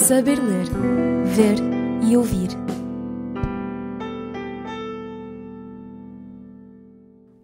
Saber ler, ver e ouvir.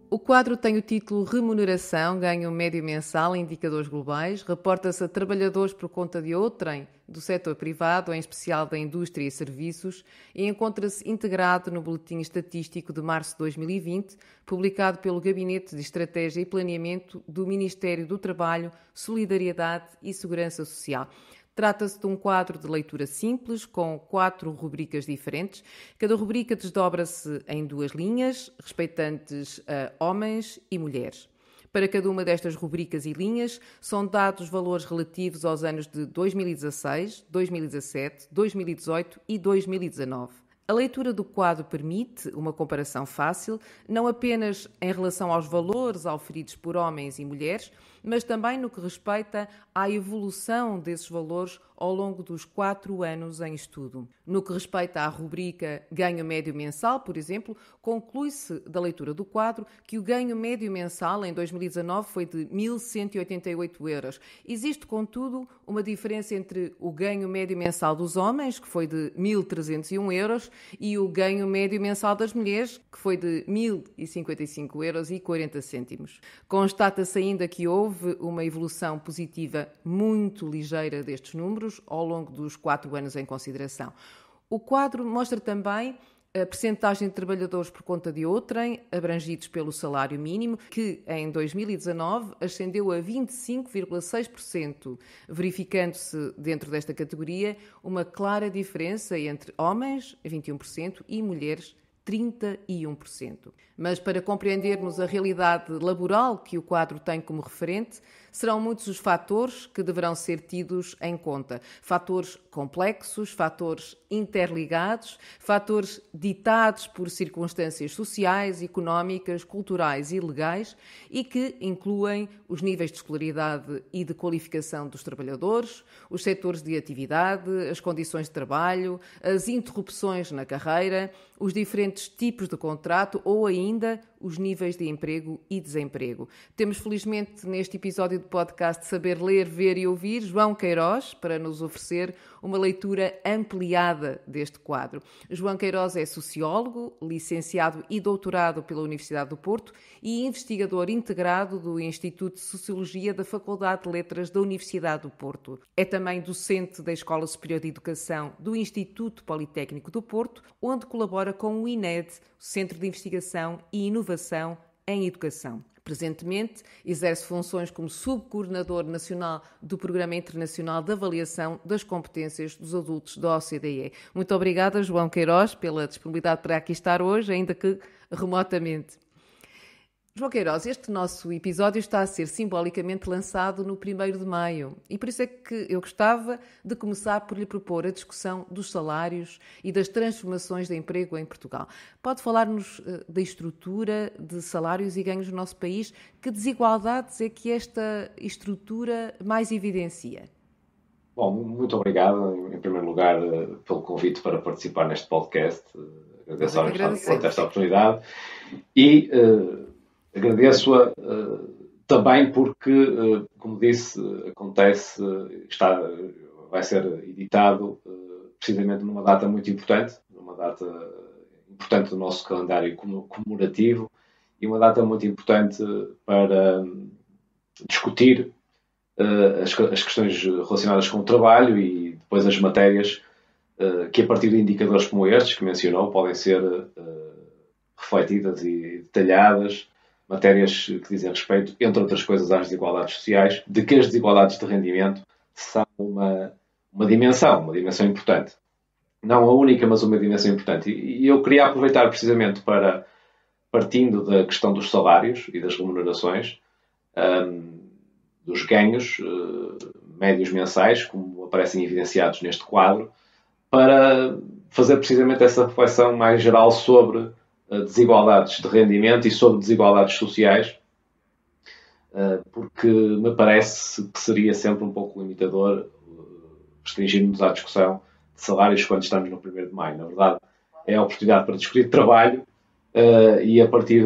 O quadro tem o título Remuneração, ganho médio mensal em indicadores globais, reporta-se a trabalhadores por conta de outrem do setor privado, em especial da indústria e serviços, e encontra-se integrado no Boletim Estatístico de março de 2020, publicado pelo Gabinete de Estratégia e Planeamento do Ministério do Trabalho, Solidariedade e Segurança Social. Trata-se de um quadro de leitura simples, com 4 rubricas diferentes. Cada rubrica desdobra-se em 2 linhas, respeitantes a homens e mulheres. Para cada uma destas rubricas e linhas, são dados valores relativos aos anos de 2016, 2017, 2018 e 2019. A leitura do quadro permite uma comparação fácil, não apenas em relação aos valores auferidos por homens e mulheres, mas também no que respeita à evolução desses valores ao longo dos 4 anos em estudo. No que respeita à rubrica ganho médio mensal, por exemplo, conclui-se da leitura do quadro que o ganho médio mensal em 2019 foi de 1.188 euros. Existe, contudo, uma diferença entre o ganho médio mensal dos homens, que foi de 1.301 euros, e o ganho médio mensal das mulheres, que foi de 1.055 euros e 40 cêntimos. Constata-se ainda que houve uma evolução positiva muito ligeira destes números ao longo dos 4 anos em consideração. O quadro mostra também a percentagem de trabalhadores por conta de outrem, abrangidos pelo salário mínimo, que em 2019 ascendeu a 25,6%, verificando-se dentro desta categoria uma clara diferença entre homens, 21%, e mulheres, 31%. Mas para compreendermos a realidade laboral que o quadro tem como referente, serão muitos os fatores que deverão ser tidos em conta. Fatores complexos, fatores interligados, fatores ditados por circunstâncias sociais, económicas, culturais e legais e que incluem os níveis de escolaridade e de qualificação dos trabalhadores, os setores de atividade, as condições de trabalho, as interrupções na carreira, os diferentes tipos de contrato ou ainda os níveis de emprego e desemprego. Temos, felizmente, neste episódio do podcast Saber Ler, Ver e Ouvir, João Queiroz, para nos oferecer uma leitura ampliada deste quadro. João Queiroz é sociólogo, licenciado e doutorado pela Universidade do Porto e investigador integrado do Instituto de Sociologia da Faculdade de Letras da Universidade do Porto. É também docente da Escola Superior de Educação do Instituto Politécnico do Porto, onde colabora com o INED, Centro de Investigação e Inovação em Educação. Presentemente, exerce funções como subcoordenador nacional do Programa Internacional de Avaliação das Competências dos Adultos da OCDE. Muito obrigada, João Queiroz, pela disponibilidade para aqui estar hoje, ainda que remotamente. João Queiroz, este nosso episódio está a ser simbolicamente lançado no 1º de maio e por isso é que eu gostava de começar por lhe propor a discussão dos salários e das transformações de emprego em Portugal. Pode falar-nos da estrutura de salários e ganhos no nosso país? Que desigualdades é que esta estrutura mais evidencia? Bom, muito obrigado, em primeiro lugar, pelo convite para participar neste podcast. Agradeço ao Universidade por esta oportunidade e agradeço-a também porque, como disse, vai ser editado precisamente numa data muito importante, numa data importante do nosso calendário comemorativo e uma data muito importante para discutir as questões relacionadas com o trabalho e depois as matérias que, a partir de indicadores como estes que mencionou, podem ser refletidas e detalhadas, matérias que dizem respeito, entre outras coisas, às desigualdades sociais, de que as desigualdades de rendimento são uma dimensão importante. Não a única, mas uma dimensão importante. E eu queria aproveitar precisamente para, partindo da questão dos salários e das remunerações, dos ganhos médios mensais, como aparecem evidenciados neste quadro, para fazer precisamente essa reflexão mais geral sobre desigualdades de rendimento e sobre desigualdades sociais, porque me parece que seria sempre um pouco limitador restringirmos à discussão de salários quando estamos no 1º de maio. Na verdade, é a oportunidade para discutir trabalho e, a partir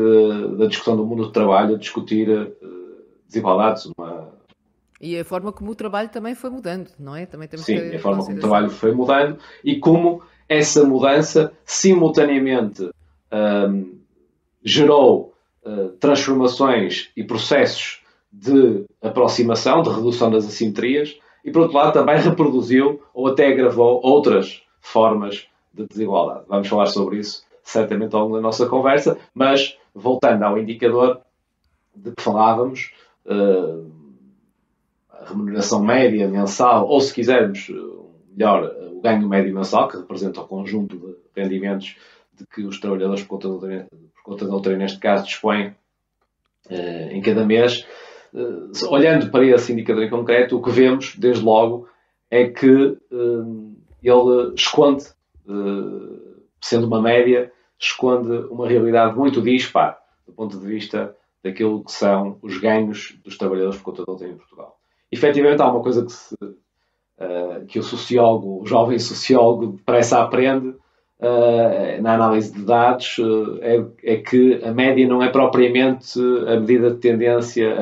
da discussão do mundo do trabalho, discutir desigualdades, E a forma como o trabalho também foi mudando, não é? Também temos Sim, que a forma como o trabalho foi mudando e como essa mudança simultaneamente gerou transformações e processos de aproximação, de redução das assimetrias, e por outro lado também reproduziu ou até agravou outras formas de desigualdade. Vamos falar sobre isso certamente ao longo da nossa conversa, mas voltando ao indicador de que falávamos, a remuneração média mensal, ou se quisermos, melhor, o ganho médio mensal, que representa o conjunto de rendimentos de que os trabalhadores por conta da outra, neste caso, dispõem em cada mês. Olhando para esse indicador em concreto, o que vemos, desde logo, é que ele esconde, sendo uma média, esconde uma realidade muito dispar do ponto de vista daquilo que são os ganhos dos trabalhadores por conta da outra em Portugal. Efetivamente, há uma coisa que o jovem sociólogo depressa aprende na análise de dados, é que a média não é propriamente a medida de tendência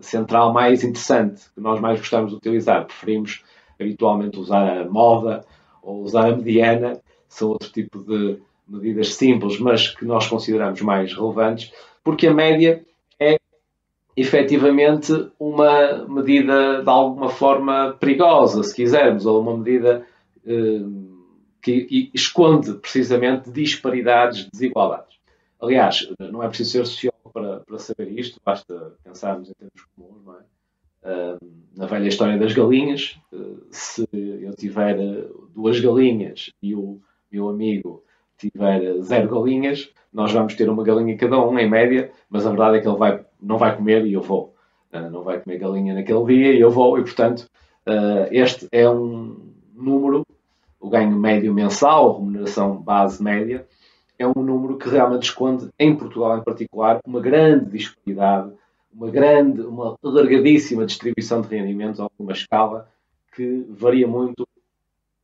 central mais interessante, que nós mais gostamos de utilizar. Preferimos habitualmente usar a moda ou usar a mediana, são outro tipo de medidas simples, mas que nós consideramos mais relevantes, porque a média é efetivamente uma medida de alguma forma perigosa, se quisermos, ou uma medida que esconde precisamente disparidades, desigualdades. Aliás, não é preciso ser sociólogo para saber isto, basta pensarmos em termos comuns, não é? Na velha história das galinhas, se eu tiver 2 galinhas e o meu amigo tiver 0 galinhas, nós vamos ter uma galinha cada um, em média, mas a verdade é que ele não vai comer e eu vou. Não vai comer galinha naquele dia e eu vou, e portanto, este é um número, o ganho médio mensal, a remuneração base média, é um número que realmente esconde, em Portugal em particular, uma grande disparidade, uma alargadíssima distribuição de rendimentos a alguma escala, que varia muito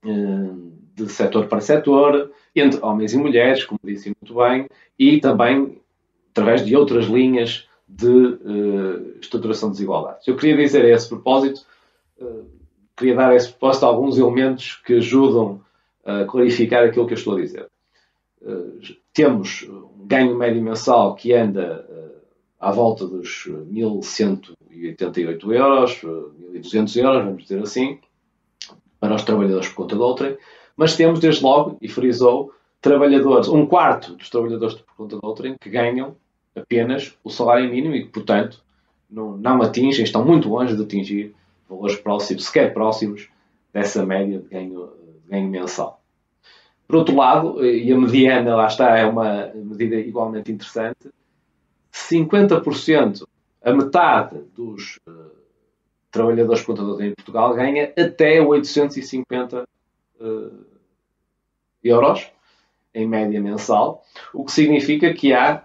de setor para setor, entre homens e mulheres, como disse muito bem, e também através de outras linhas de estruturação de desigualdades. Eu queria dizer a esse propósito, alguns elementos que ajudam a clarificar aquilo que eu estou a dizer. Temos um ganho médio mensal que anda à volta dos 1.188 euros, 1.200 euros, vamos dizer assim, para os trabalhadores por conta de outrem, mas temos, desde logo, e frisou, trabalhadores, 1/4 dos trabalhadores por conta de outrem, que ganham apenas o salário mínimo e que, portanto, não atingem, estão muito longe de atingir valores próximos, sequer próximos, dessa média de ganho mensal. Por outro lado, e a mediana, lá está, é uma medida igualmente interessante, 50%, a metade dos trabalhadores por conta de outrem em Portugal ganha até 850 euros, em média mensal, o que significa que há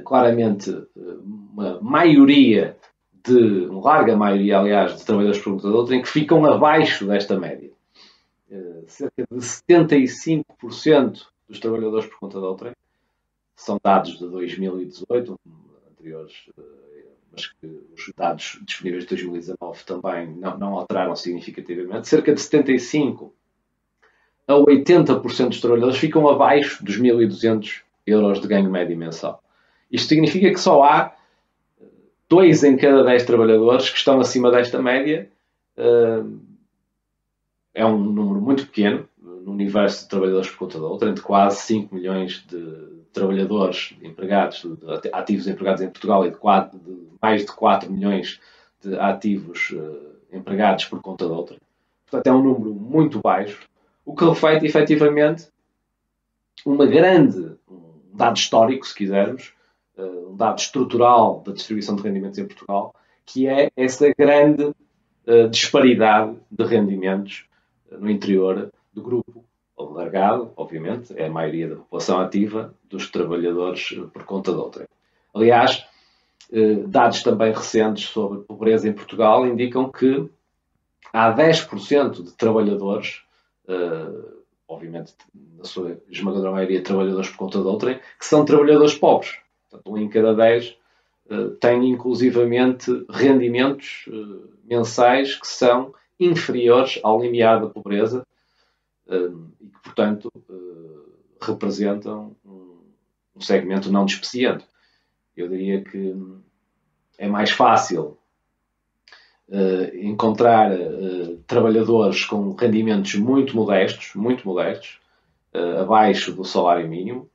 claramente uma larga maioria, aliás, de trabalhadores por conta de outrem que ficam abaixo desta média. Cerca de 75% dos trabalhadores por conta de outrem, são dados de 2018, anteriores, mas que os dados disponíveis de 2019 também não alteraram significativamente. Cerca de 75% a 80% dos trabalhadores ficam abaixo dos 1.200 euros de ganho médio mensal. Isto significa que só há 2 em cada 10 trabalhadores que estão acima desta média. É um número muito pequeno no universo de trabalhadores por conta de outrem, entre quase 5 milhões de trabalhadores empregados, ativos empregados em Portugal, e de mais de 4 milhões de ativos empregados por conta de outrem. Portanto, é um número muito baixo, o que reflete efetivamente um dado histórico, se quisermos, um dado estrutural da distribuição de rendimentos em Portugal, que é essa grande disparidade de rendimentos no interior do grupo alargado, obviamente, é a maioria da população ativa dos trabalhadores por conta de outrem. Aliás, dados também recentes sobre pobreza em Portugal indicam que há 10% de trabalhadores, obviamente, na sua esmagadora maioria, trabalhadores por conta de outrem, que são trabalhadores pobres. Portanto, 1 em cada 10 têm inclusivamente rendimentos mensais que são inferiores ao limiar da pobreza e que, portanto, representam um segmento não despreciante. Eu diria que é mais fácil encontrar trabalhadores com rendimentos muito modestos, abaixo do salário mínimo,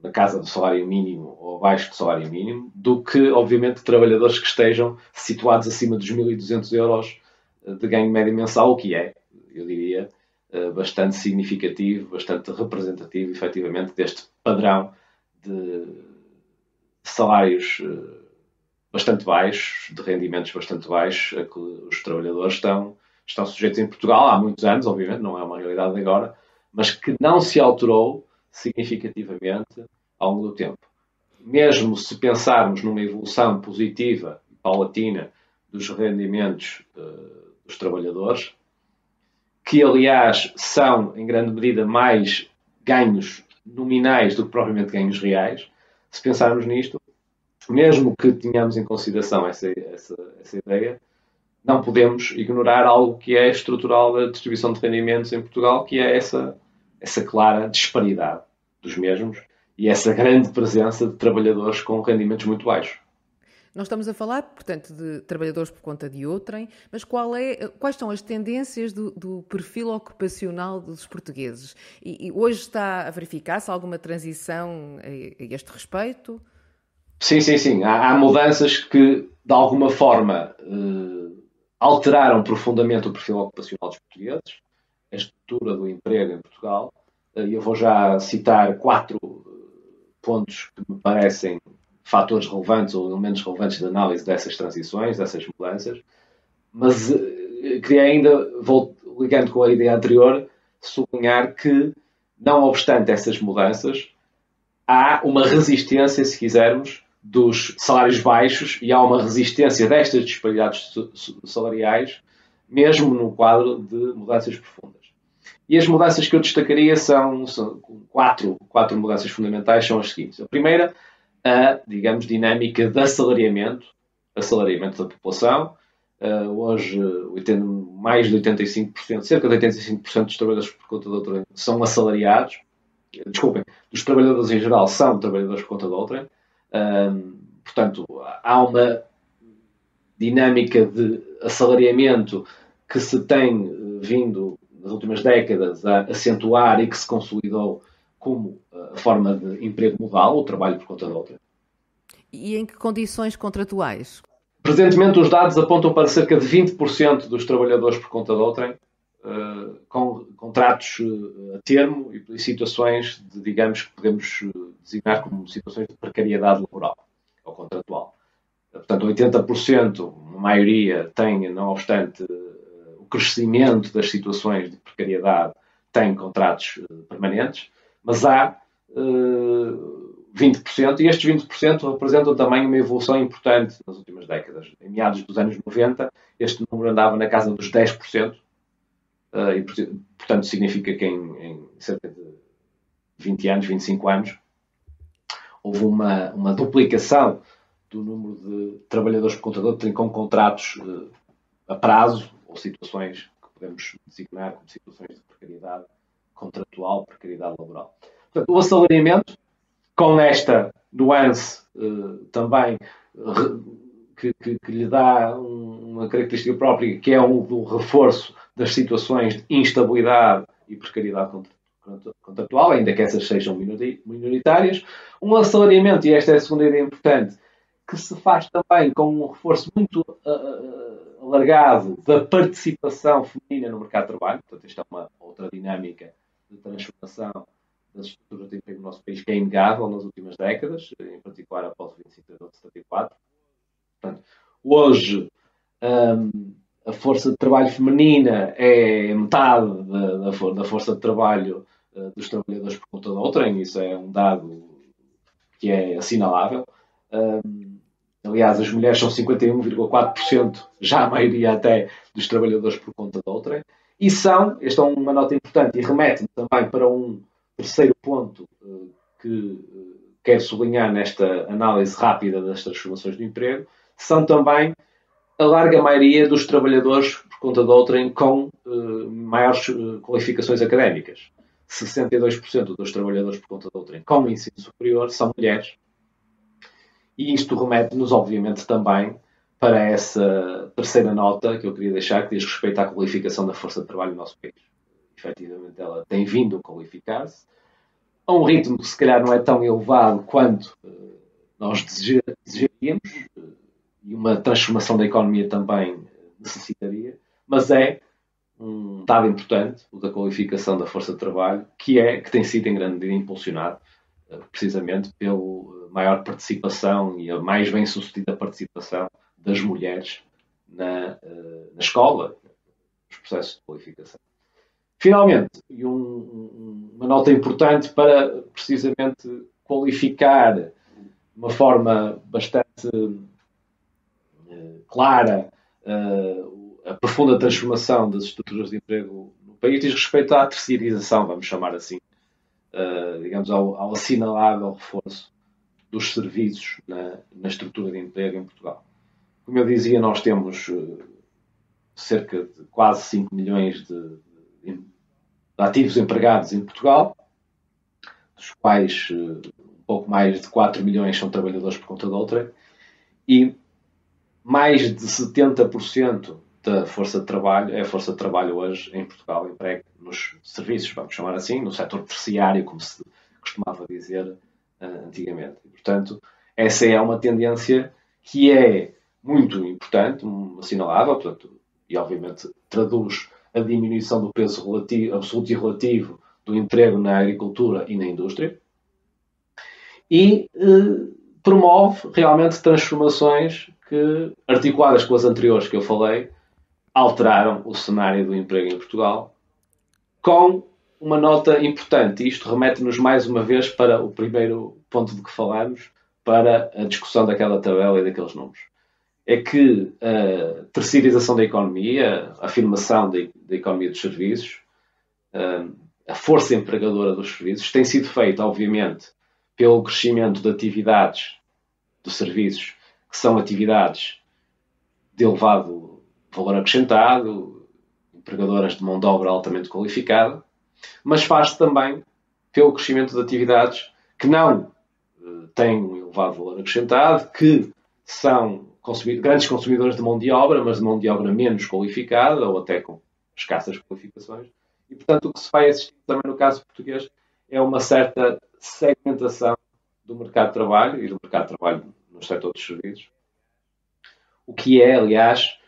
na casa do salário mínimo ou abaixo do salário mínimo, do que, obviamente, trabalhadores que estejam situados acima dos 1.200 euros de ganho médio mensal, o que é, eu diria, bastante significativo, bastante representativo, efetivamente, deste padrão de salários bastante baixos, de rendimentos bastante baixos, a que os trabalhadores estão sujeitos em Portugal há muitos anos, obviamente, não é uma realidade de agora, mas que não se alterou significativamente ao longo do tempo. Mesmo se pensarmos numa evolução positiva e paulatina dos rendimentos dos trabalhadores, que, aliás, são, em grande medida, mais ganhos nominais do que propriamente ganhos reais, se pensarmos nisto, mesmo que tenhamos em consideração essa ideia, não podemos ignorar algo que é estrutural da distribuição de rendimentos em Portugal, que é essa clara disparidade dos mesmos e essa grande presença de trabalhadores com rendimentos muito baixos. Nós estamos a falar, portanto, de trabalhadores por conta de outrem, mas quais são as tendências do perfil ocupacional dos portugueses? E hoje está a verificar-se alguma transição a este respeito? Sim. Há mudanças que, de alguma forma, alteraram profundamente o perfil ocupacional dos portugueses, a estrutura do emprego em Portugal. Eu vou já citar 4 pontos que me parecem fatores relevantes ou elementos relevantes de análise dessas transições, dessas mudanças, mas queria ainda, ligando com a ideia anterior, sublinhar que, não obstante essas mudanças, há uma resistência, se quisermos, dos salários baixos e há uma resistência destas disparidades salariais, mesmo no quadro de mudanças profundas. E as mudanças que eu destacaria são 4 mudanças fundamentais, são as seguintes. A primeira, a, digamos, dinâmica de assalariamento da população. Hoje, mais de 85%, cerca de 85% dos trabalhadores por conta de outrem são assalariados. Desculpem, dos trabalhadores em geral são trabalhadores por conta de outrem. Portanto, há uma dinâmica de assalariamento que se tem vindo nas últimas décadas a acentuar e que se consolidou como a forma de emprego modal, o trabalho por conta de outrem. E em que condições contratuais? Presentemente, os dados apontam para cerca de 20% dos trabalhadores por conta de outrem com contratos a termo e situações de, digamos, que podemos designar como situações de precariedade laboral ou contratual. Portanto, 80%, a maioria, tem, não obstante o crescimento das situações de precariedade, tem contratos permanentes, mas há 20%, e estes 20% representam também uma evolução importante nas últimas décadas. Em meados dos anos 90, este número andava na casa dos 10%, e, portanto, significa que em cerca de 20 anos, 25 anos, houve uma duplicação do número de trabalhadores por conta de outrem com contratos a prazo, ou situações que podemos designar como situações de precariedade contratual, precariedade laboral. Portanto, o assalariamento, com esta nuance também que lhe dá uma característica própria, que é do reforço das situações de instabilidade e precariedade contratual, ainda que essas sejam minoritárias. Um assalariamento, e esta é a segunda ideia importante, que se faz também com um reforço muito alargado da participação feminina no mercado de trabalho. Portanto, esta é uma outra dinâmica de transformação das estruturas de emprego no nosso país que é inegável nas últimas décadas, em particular após o 25 de abril de 74. Portanto, hoje a força de trabalho feminina é metade da força de trabalho dos trabalhadores por conta de outrem. Isso é um dado que é assinalável. Aliás, as mulheres são 51,4%, já a maioria até dos trabalhadores por conta de outrem. E esta é uma nota importante e remete também para um terceiro ponto que quero sublinhar nesta análise rápida das transformações do emprego são também a larga maioria dos trabalhadores por conta de outrem com maiores qualificações académicas. 62% dos trabalhadores por conta de outrem com ensino superior são mulheres. E isto remete-nos, obviamente, também para essa terceira nota que eu queria deixar, que diz respeito à qualificação da força de trabalho no nosso país. Efetivamente, ela tem vindo a qualificar-se a um ritmo que se calhar não é tão elevado quanto nós desejaríamos, e uma transformação da economia também necessitaria, mas é um dado importante, o da qualificação da força de trabalho, que tem sido em grande medida impulsionado precisamente pela maior participação e a mais bem-sucedida participação das mulheres na escola, nos processos de qualificação. Finalmente, uma nota importante para precisamente qualificar de uma forma bastante clara a profunda transformação das estruturas de emprego no país diz respeito à terceirização, vamos chamar assim, digamos, ao assinalável reforço dos serviços na estrutura de emprego em Portugal. Como eu dizia, nós temos cerca de quase 5 milhões de ativos empregados em Portugal, dos quais um pouco mais de 4 milhões são trabalhadores por conta de outrem, e mais de 70% da força de trabalho é a força de trabalho hoje em Portugal emprega nos serviços, vamos chamar assim, no setor terciário, como se costumava dizer antigamente. E, portanto, essa é uma tendência que é muito importante, assinalável, portanto, e obviamente traduz a diminuição do peso absoluto e relativo do emprego na agricultura e na indústria, e promove realmente transformações que, articuladas com as anteriores que eu falei, alteraram o cenário do emprego em Portugal, com uma nota importante. Isto remete-nos mais uma vez para o primeiro ponto de que falamos, para a discussão daquela tabela e daqueles números. É que a terceirização da economia, a afirmação da economia dos serviços, a força empregadora dos serviços, tem sido feita, obviamente, pelo crescimento de atividades de serviços, que são atividades de elevado valor acrescentado, empregadoras de mão de obra altamente qualificada, mas faz-se também pelo crescimento de atividades que não têm um elevado valor acrescentado, que são grandes consumidores de mão de obra, mas de mão de obra menos qualificada ou até com escassas qualificações. E, portanto, o que se vai assistir também no caso português é uma certa segmentação do mercado de trabalho e do mercado de trabalho no setor dos serviços, o que é, aliás,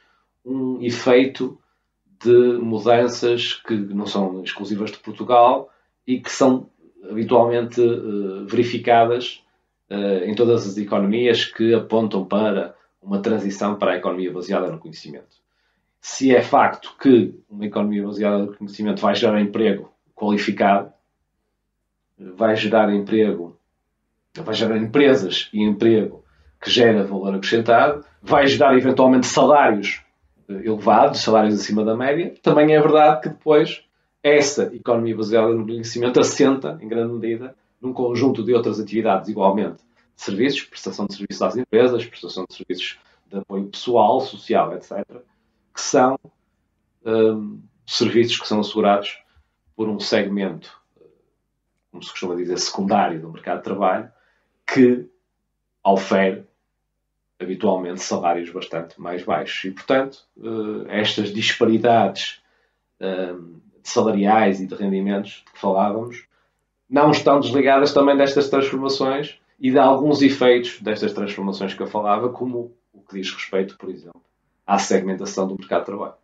um efeito de mudanças que não são exclusivas de Portugal e que são habitualmente verificadas em todas as economias que apontam para uma transição para a economia baseada no conhecimento. Se é facto que uma economia baseada no conhecimento vai gerar emprego qualificado, vai gerar empresas e emprego que gera valor acrescentado, vai gerar eventualmente salários elevados, salários acima da média, também é verdade que depois essa economia baseada no conhecimento assenta, em grande medida, num conjunto de outras atividades igualmente de serviços, prestação de serviços às empresas, prestação de serviços de apoio pessoal, social, etc., que são serviços que são assegurados por um segmento, como se costuma dizer, secundário do mercado de trabalho, que ofere habitualmente salários bastante mais baixos. E, portanto, estas disparidades salariais e de rendimentos de que falávamos não estão desligadas também destas transformações e de alguns efeitos destas transformações que eu falava, como o que diz respeito, por exemplo, à segmentação do mercado de trabalho.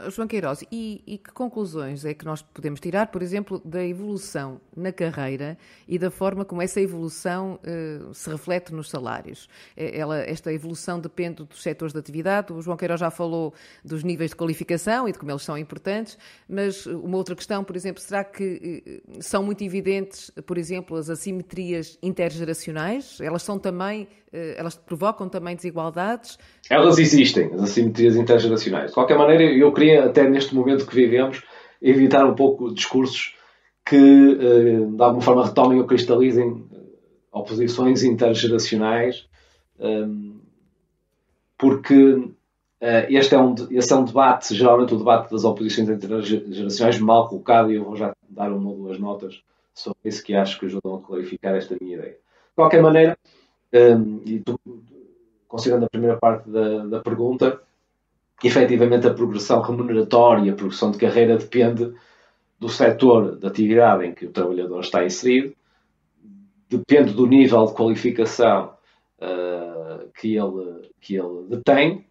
João Queiroz, e que conclusões é que nós podemos tirar, por exemplo, da evolução na carreira e da forma como essa evolução se reflete nos salários? Esta evolução depende dos setores de atividade. O João Queiroz já falou dos níveis de qualificação e de como eles são importantes, mas uma outra questão, por exemplo, será que são muito evidentes, por exemplo, as assimetrias intergeracionais? Elas provocam também desigualdades? Elas existem, as assimetrias intergeracionais. De qualquer maneira, eu queria, até neste momento que vivemos, evitar um pouco discursos que, de alguma forma, retomem ou cristalizem oposições intergeracionais, porque esse é um debate, geralmente o debate das oposições intergeracionais, mal colocado, e eu vou já dar uma ou duas notas sobre isso que acho que ajudam a clarificar esta minha ideia. De qualquer maneira, e considerando a primeira parte da pergunta, efetivamente a progressão remuneratória, a progressão de carreira depende do setor de atividade em que o trabalhador está inserido, depende do nível de qualificação que ele detém,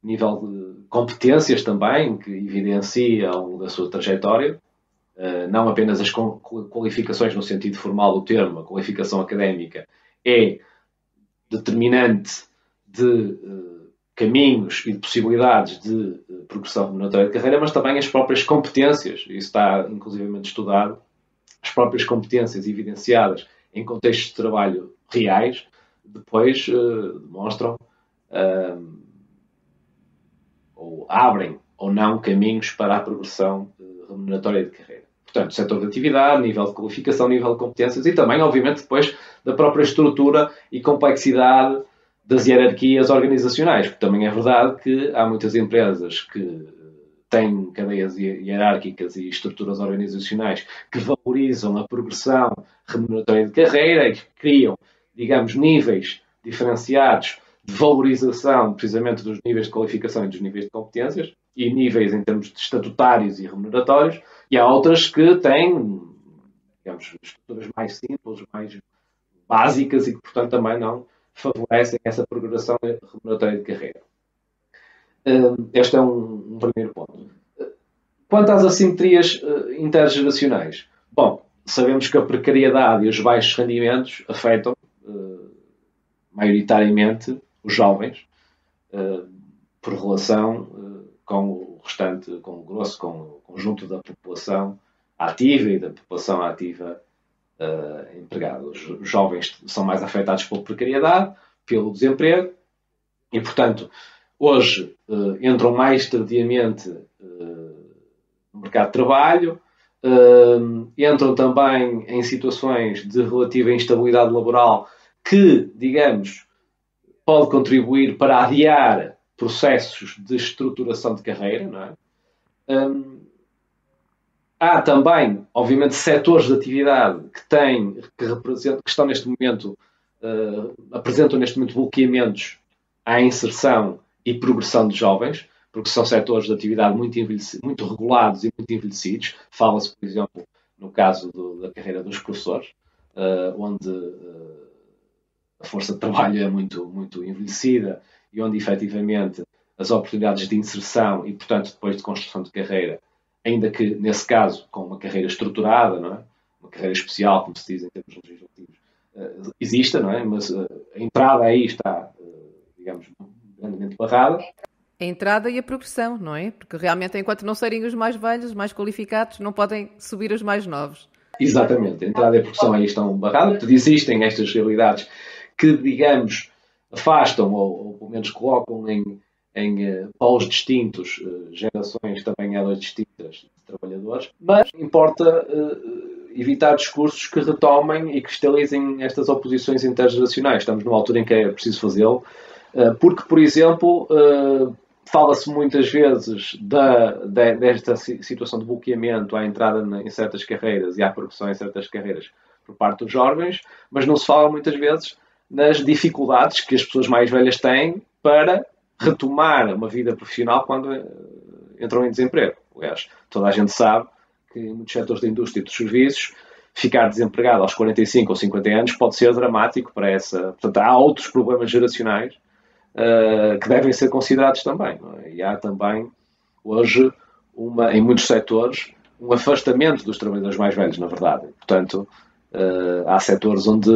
nível de competências também, que evidencia ao longo da sua trajetória, não apenas as qualificações no sentido formal do termo, a qualificação académica é determinante de caminhos e de possibilidades de progressão remuneratória de carreira, mas também as próprias competências, isso está inclusivamente estudado, as próprias competências evidenciadas em contextos de trabalho reais, depois demonstram ou abrem ou não caminhos para a progressão remuneratória de carreira. Portanto, setor de atividade, nível de qualificação, nível de competências e também, obviamente, depois da própria estrutura e complexidade das hierarquias organizacionais, porque também é verdade que há muitas empresas que têm cadeias hierárquicas e estruturas organizacionais que valorizam a progressão remuneratória de carreira e que criam, digamos, níveis diferenciados de valorização precisamente dos níveis de qualificação e dos níveis de competências e níveis em termos de estatutários e remuneratórios, e há outras que têm, digamos, estruturas mais simples, mais básicas e que, portanto, também não favorecem essa progressão remuneratória de carreira. Este é um primeiro ponto. Quanto às assimetrias intergeracionais, bom, sabemos que a precariedade e os baixos rendimentos afetam maioritariamente os jovens por relação com o restante, com o grosso, com o conjunto da população ativa e da população ativa empregada. Os jovens são mais afetados pela precariedade, pelo desemprego e, portanto, hoje entram mais tardiamente no mercado de trabalho, entram também em situações de relativa instabilidade laboral que, digamos, pode contribuir para adiar processos de estruturação de carreira, não é? Há também, obviamente, setores de atividade que estão neste momento, apresentam neste momento bloqueamentos à inserção e progressão de jovens, porque são setores de atividade muito regulados e muito envelhecidos. Fala-se, por exemplo, no caso da carreira dos professores, onde a força de trabalho é muito, muito envelhecida e onde, efetivamente, as oportunidades de inserção e, portanto, depois de construção de carreira, ainda que, nesse caso, com uma carreira estruturada, não é? Uma carreira especial, como se diz em termos legislativos, exista, não é? Mas a entrada aí está, digamos, grandemente barrada. A entrada e a progressão, não é? Porque realmente, enquanto não serem os mais velhos, os mais qualificados, não podem subir os mais novos. Exatamente. A entrada e a progressão aí estão barradas. Portanto, existem estas realidades que, digamos, afastam ou pelo menos colocam em polos distintos, gerações também elas distintas de trabalhadores, mas importa evitar discursos que retomem e cristalizem estas oposições intergeracionais. Estamos numa altura em que é preciso fazê-lo, porque, por exemplo, fala-se muitas vezes desta situação de bloqueamento à entrada em certas carreiras e à progressão em certas carreiras por parte dos jovens, mas não se fala muitas vezes nas dificuldades que as pessoas mais velhas têm para retomar uma vida profissional quando entram em desemprego. Aliás, toda a gente sabe que em muitos setores da indústria e dos serviços, ficar desempregado aos 45 ou 50 anos pode ser dramático para essa... Portanto, há outros problemas geracionais que devem ser considerados também. Não é? E há também, hoje, em muitos setores, um afastamento dos trabalhadores mais velhos, na verdade. Portanto, há setores onde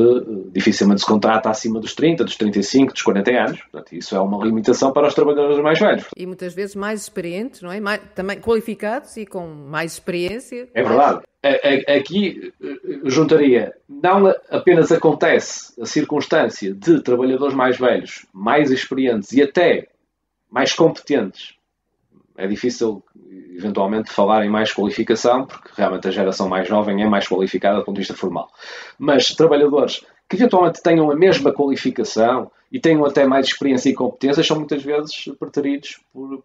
dificilmente se contrata acima dos 30, dos 35, dos 40 anos. Portanto, isso é uma limitação para os trabalhadores mais velhos. E muitas vezes mais experientes, não é? Também qualificados e com mais experiência. É verdade. Aqui juntaria, não apenas acontece a circunstância de trabalhadores mais velhos, mais experientes e até mais competentes. É difícil, eventualmente, falar em mais qualificação, porque realmente a geração mais jovem é mais qualificada do ponto de vista formal. Mas trabalhadores que eventualmente tenham a mesma qualificação e tenham até mais experiência e competências, são muitas vezes preteridos por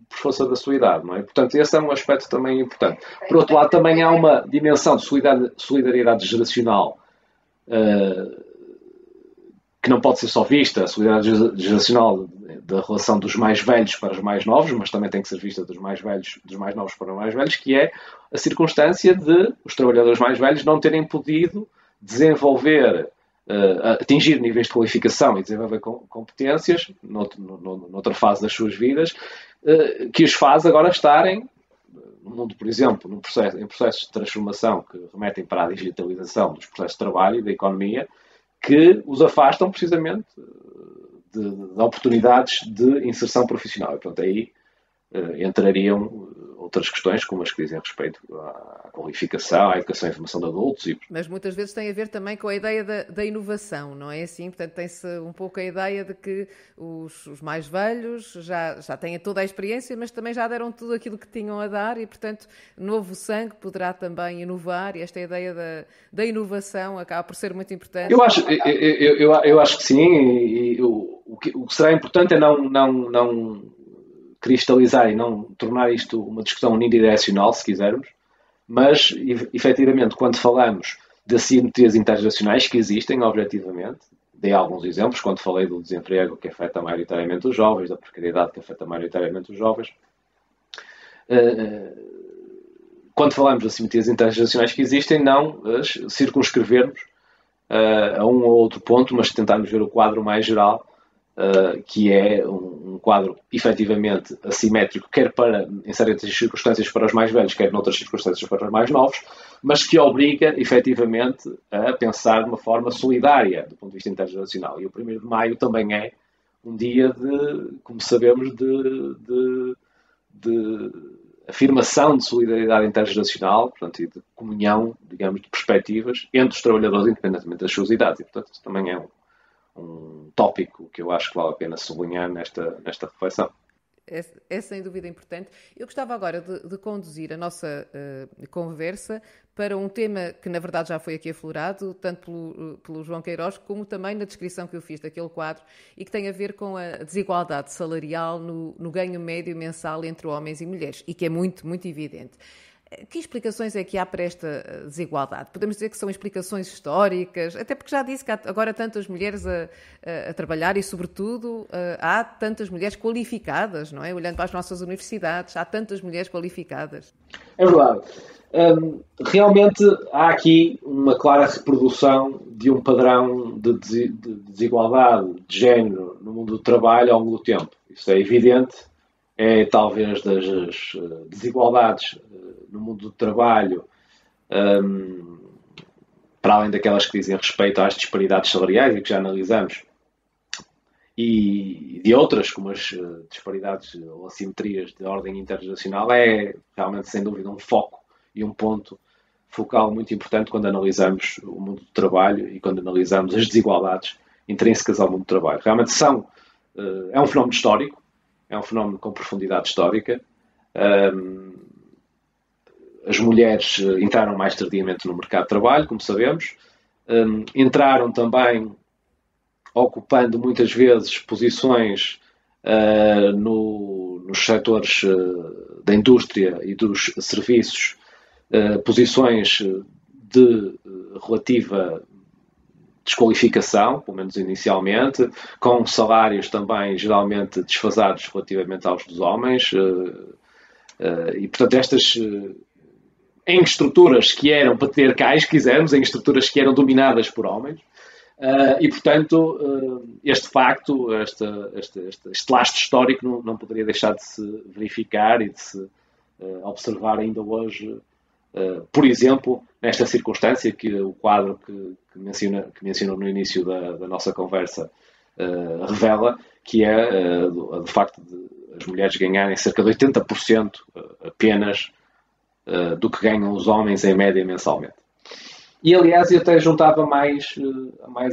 força da sua idade, não é? Portanto, esse é um aspecto também importante. Por outro lado, também há uma dimensão de solidariedade geracional que não pode ser só vista, a solidariedade geracional da relação dos mais velhos para os mais novos, mas também tem que ser vista dos mais novos para os mais velhos, que é a circunstância de os trabalhadores mais velhos não terem podido desenvolver, atingir níveis de qualificação e desenvolver competências noutra fase das suas vidas, que os faz agora estarem no mundo, por exemplo, em processos de transformação que remetem para a digitalização dos processos de trabalho e da economia, que os afastam precisamente de oportunidades de inserção profissional. E, portanto, aí entrariam outras questões, como as que dizem respeito à qualificação, à educação e formação de adultos. Mas muitas vezes tem a ver também com a ideia da inovação, não é assim? Portanto, tem-se um pouco a ideia de que os mais velhos já têm toda a experiência, mas também já deram tudo aquilo que tinham a dar e, portanto, novo sangue poderá também inovar, e esta ideia da inovação acaba por ser muito importante. Eu acho que sim, e o que será importante é não cristalizar e não tornar isto uma discussão unidirecional, se quisermos, mas, efetivamente, quando falamos de assimetrias intergeracionais que existem, objetivamente, dei alguns exemplos, quando falei do desemprego que afeta maioritariamente os jovens, da precariedade que afeta maioritariamente os jovens, quando falamos de assimetrias intergeracionais que existem, não as circunscrevermos a um ou outro ponto, mas tentarmos ver o quadro mais geral, que é um quadro efetivamente assimétrico, quer em certas circunstâncias para os mais velhos, quer noutras circunstâncias para os mais novos, mas que obriga efetivamente a pensar de uma forma solidária do ponto de vista intergeracional. E o 1º de Maio também é um dia como sabemos, de afirmação de solidariedade intergeracional, portanto, e de comunhão, digamos, de perspectivas entre os trabalhadores, independentemente das suas idades. E, portanto, isso também é um tópico que eu acho que vale a pena sublinhar nesta reflexão. É sem dúvida importante. Eu gostava agora de conduzir a nossa conversa para um tema que, na verdade, já foi aqui aflorado, tanto pelo João Queiroz, como também na descrição que eu fiz daquele quadro, e que tem a ver com a desigualdade salarial no ganho médio mensal entre homens e mulheres, e que é muito, muito evidente. Que explicações é que há para esta desigualdade? Podemos dizer que são explicações históricas, até porque já disse que há agora tantas mulheres a trabalhar e, sobretudo, há tantas mulheres qualificadas, não é? Olhando para as nossas universidades, há tantas mulheres qualificadas. É verdade. Realmente há aqui uma clara reprodução de um padrão de desigualdade de género no mundo do trabalho ao longo do tempo. Isso é evidente. É talvez das desigualdades no mundo do trabalho, para além daquelas que dizem respeito às disparidades salariais e que já analisamos, e de outras, como as disparidades ou assimetrias de ordem intergeracional, é realmente, sem dúvida, um foco e um ponto focal muito importante quando analisamos o mundo do trabalho e quando analisamos as desigualdades intrínsecas ao mundo do trabalho. Realmente é um fenómeno histórico, é um fenómeno com profundidade histórica. As mulheres entraram mais tardiamente no mercado de trabalho, como sabemos. Entraram também ocupando muitas vezes posições nos setores da indústria e dos serviços, posições de relativa desqualificação, pelo menos inicialmente, com salários também geralmente desfasados relativamente aos dos homens, e portanto estas em estruturas que eram patriarcais, quisermos, em estruturas que eram dominadas por homens, e portanto este facto, este lastro histórico não poderia deixar de se verificar e de se observar ainda hoje. Por exemplo, nesta circunstância que o quadro que mencionou no início da nossa conversa revela, que é do facto de as mulheres ganharem cerca de 80% apenas do que ganham os homens em média mensalmente. E aliás, eu até juntava mais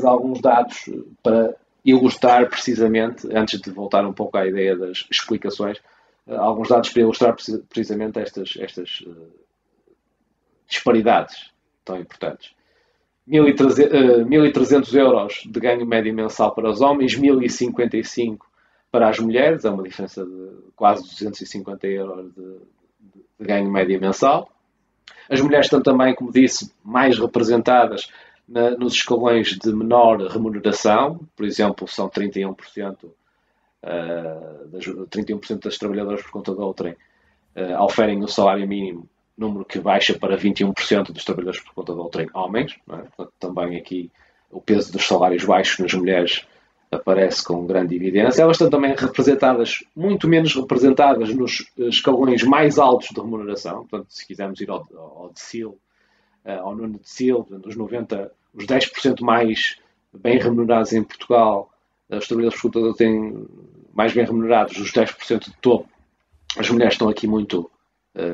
alguns dados para ilustrar precisamente, antes de voltar um pouco à ideia das explicações, alguns dados para ilustrar precisamente estas disparidades tão importantes. 1.300 euros de ganho médio mensal para os homens, 1.055 para as mulheres, é uma diferença de quase 250 euros de ganho médio mensal. As mulheres estão também, como disse, mais representadas nos escalões de menor remuneração, por exemplo, são 31%, 31% das trabalhadoras por conta de outrem oferem o salário mínimo, número que baixa para 21% dos trabalhadores por conta de outrem homens. Não é? Portanto, também aqui o peso dos salários baixos nas mulheres aparece com grande evidência. Elas estão também representadas, muito menos representadas nos escalões mais altos de remuneração. Portanto, se quisermos ir ao decil, ao nono decil, os 90, os 10% mais bem remunerados em Portugal, os trabalhadores por conta têm mais bem remunerados, os 10% de topo, as mulheres estão aqui muito